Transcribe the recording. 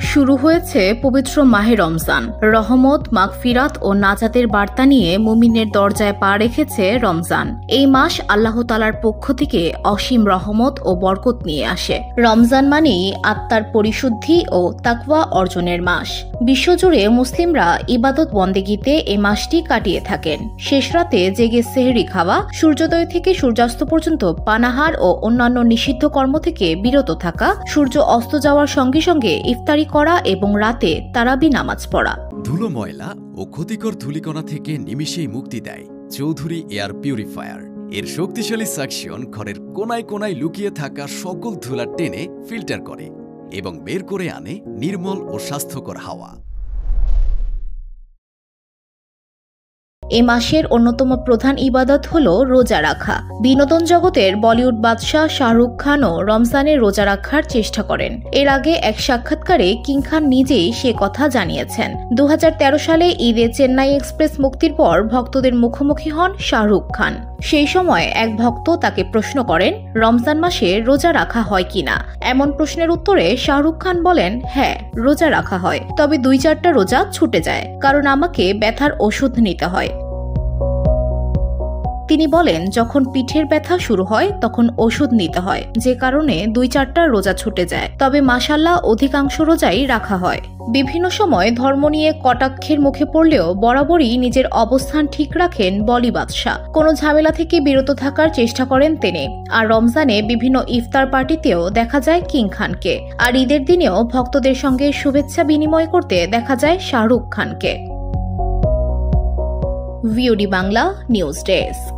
শুরু হয়েছে পবিত্র মাহে রমজান। রহমত, মাগফিরাত ও নাজাতের বার্তা নিয়ে মুমিনের দরজায় পা রেখেছে রমজান। এই মাস আল্লাহ তাআলার পক্ষ থেকে অসীম রহমত ও বরকত নিয়ে আসে। রমজান মানেই আত্মার পরিশুদ্ধি ও তাকওয়া অর্জনের মাস। বিশ্বজুড়ে মুসলিমরা ইবাদত বন্দেগীতে এই মাসটি কাটিয়ে থাকেন। শেষ রাতে জেগে সেহরি খাওয়া, সূর্যোদয় থেকে সূর্যাস্ত পর্যন্ত পানাহার ও অন্যান্য নিষিদ্ধ কর্ম থেকে বিরত থাকা, সূর্য অস্ত যাওয়ার সঙ্গে সঙ্গে ইফতারি করা এবং রাতে তারাবি নামাজ পড়া। ধুলো, ময়লা ও ক্ষতিকর ধূলিকণা থেকে নিমিষেই মুক্তি দেয় চৌধুরী এয়ার পিউরিফায়ার। এর শক্তিশালী সাকশন ঘরের কোনায় কোনায় লুকিয়ে থাকা সকল ধুলা টেনে ফিল্টার করে এবং বের করে আনে নির্মল ও স্বাস্থ্যকর হাওয়া। এ মাসের অন্যতম প্রধান ইবাদত হল রোজা রাখা। বিনোদন জগতের বলিউড বাদশাহ শাহরুখ খানও রমজানে রোজা রাখার চেষ্টা করেন। এর আগে এক সাক্ষাৎকারে কিং খান নিজেই সে কথা জানিয়েছেন। 2013 সালে ঈদে চেন্নাই এক্সপ্রেস মুক্তির পর ভক্তদের মুখোমুখি হন শাহরুখ খান। সেই সময় এক ভক্ত তাকে প্রশ্ন করেন, রমজান মাসে রোজা রাখা হয় কিনা। এমন প্রশ্নের উত্তরে শাহরুখ খান বলেন, হ্যাঁ, রোজা রাখা হয়, তবে 2-4টা রোজা ছুটে যায়, কারণ আমাকে ব্যথার ওষুধ নিতে হয়। তিনি বলেন, যখন পিঠের ব্যথা শুরু হয় তখন ওষুধ নিতে হয়, যে কারণে 2-4টা রোজা ছুটে যায়, তবে মাশাআল্লাহ অধিকাংশ রোজাই রাখা হয়। বিভিন্ন সময় ধর্ম নিয়ে কটাক্ষের মুখে পড়লেও বরাবরই নিজের অবস্থান ঠিক রাখেন বলি বাদশাহ। কোনো ঝামেলা থেকে বিরত থাকার চেষ্টা করেন তিনি। আর রমজানে বিভিন্ন ইফতার পার্টিতেও দেখা যায় কিং খানকে। আর ঈদের দিনেও ভক্তদের সঙ্গে শুভেচ্ছা বিনিময় করতে দেখা যায় শাহরুখ খানকে। VOD Bangla news desk.